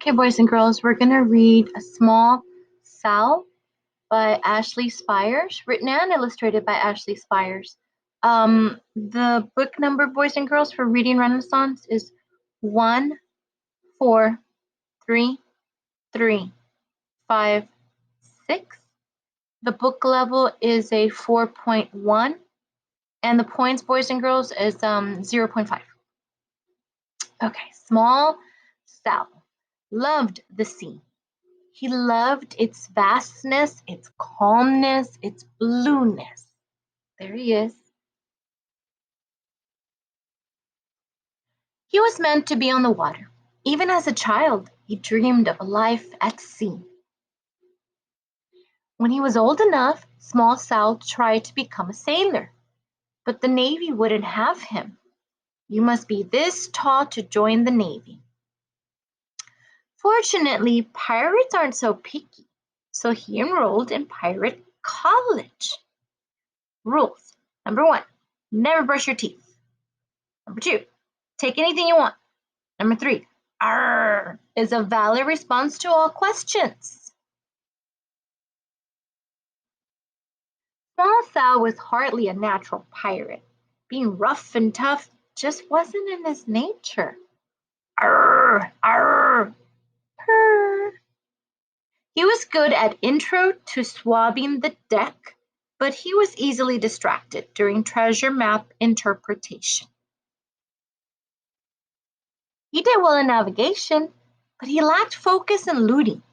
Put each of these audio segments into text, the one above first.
Okay, boys and girls, we're going to read A Small Sal by Ashley Spires, written and illustrated by Ashley Spires. The book number, boys and girls, for Reading Renaissance is 14336. The book level is a 4.1, and the points, boys and girls, is 0.5. Okay, Small Sal loved the sea. He loved its vastness, its calmness, its blueness. There he is. He was meant to be on the water. Even as a child, he dreamed of a life at sea. When he was old enough, Small Sal tried to become a sailor, but the Navy wouldn't have him. You must be this tall to join the Navy. Fortunately, pirates aren't so picky, so he enrolled in pirate college. Rules. Number 1, never brush your teeth. Number 2, take anything you want. Number 3, arr is a valid response to all questions. Small Sal was hardly a natural pirate. Being rough and tough just wasn't in his nature. Arr, arr, purr. He was good at intro to swabbing the deck, but he was easily distracted during treasure map interpretation. He did well in navigation, but he lacked focus in looting.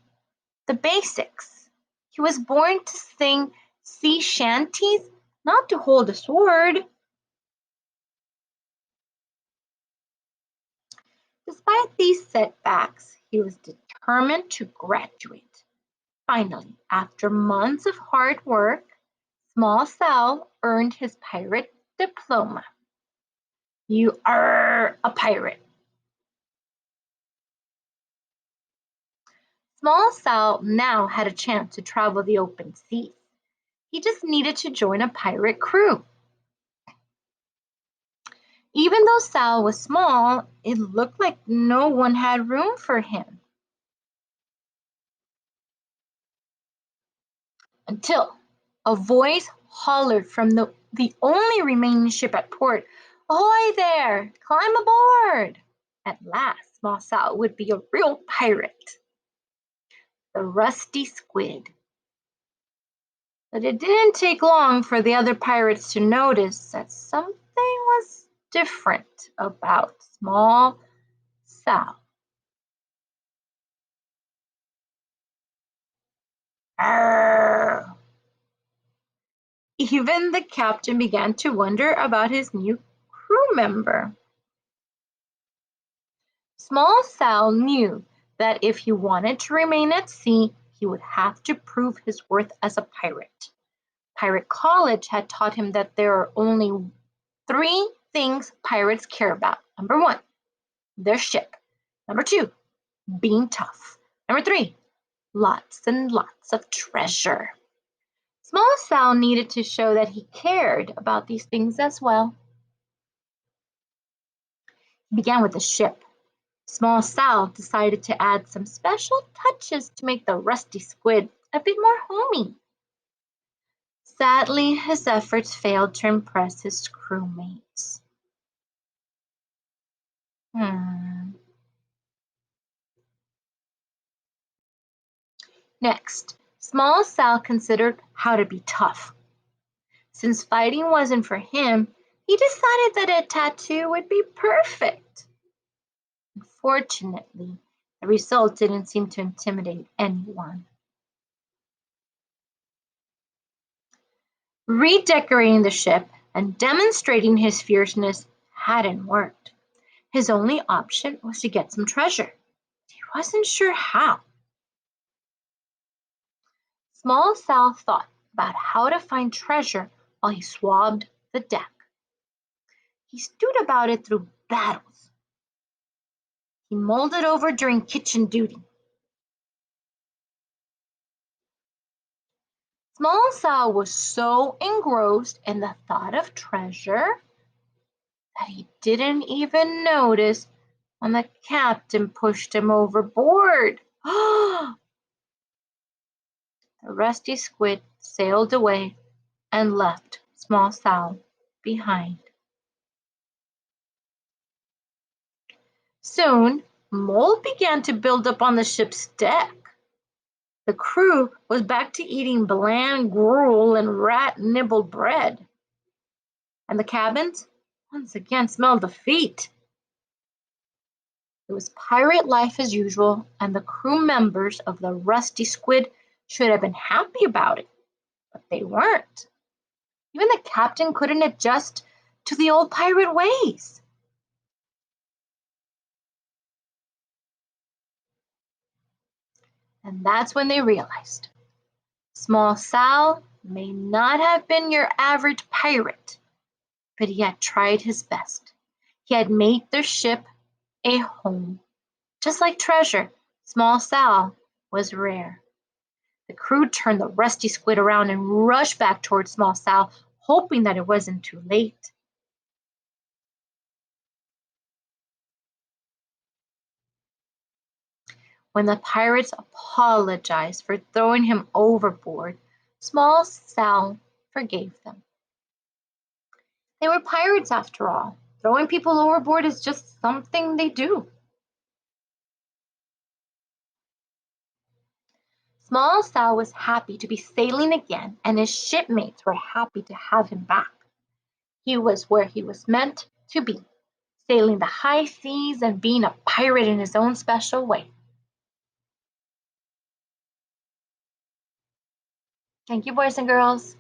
The basics. He was born to sing sea shanties, not to hold a sword. Despite these setbacks, he was determined to graduate. Finally, after months of hard work, Small Sal earned his pirate diploma. You are a pirate. Small Sal now had a chance to travel the open seas. He just needed to join a pirate crew. Even though Sal was small, it looked like no one had room for him. Until a voice hollered from the only remaining ship at port, "Ahoy there! Climb aboard!" At last, Small Sal would be a real pirate. The rusty squid. But it didn't take long for the other pirates to notice that something was different about Small Sal. Arr! Even the captain began to wonder about his new crew member. Small Sal knew that if he wanted to remain at sea, he would have to prove his worth as a pirate. Pirate College had taught him that there are only 3 things pirates care about. Number 1, their ship. Number 2, being tough. Number 3, lots and lots of treasure. Small Sal needed to show that he cared about these things as well. He began with the ship. Small Sal decided to add some special touches to make the rusty squid a bit more homey. Sadly, his efforts failed to impress his crewmates. Next, Small Sal considered how to be tough. Since fighting wasn't for him, he decided that a tattoo would be perfect. Unfortunately, the result didn't seem to intimidate anyone. Redecorating the ship and demonstrating his fierceness hadn't worked. His only option was to get some treasure. He wasn't sure how. Small Sal thought about how to find treasure while he swabbed the deck. He stewed about it through battles. He mulled it over during kitchen duty. Small Sal was so engrossed in the thought of treasure that he didn't even notice and the captain pushed him overboard. The rusty squid sailed away and left small Sal behind. Soon, mold began to build up on the ship's deck. The crew was back to eating bland gruel and rat-nibbled bread. And the cabins once again smelled of feet. It was pirate life as usual, and the crew members of the Rusty Squid should have been happy about it, but they weren't. Even the captain couldn't adjust to the old pirate ways. And that's when they realized Small Sal may not have been your average pirate, but he had tried his best. He had made their ship a home. Just like treasure, Small Sal was rare. The crew turned the rusty squid around and rushed back toward Small Sal, hoping that it wasn't too late. When the pirates apologized for throwing him overboard, Small Sal forgave them. They were pirates after all. Throwing people overboard is just something they do. Small Sal was happy to be sailing again, and his shipmates were happy to have him back. He was where he was meant to be, sailing the high seas and being a pirate in his own special way. Thank you, boys and girls.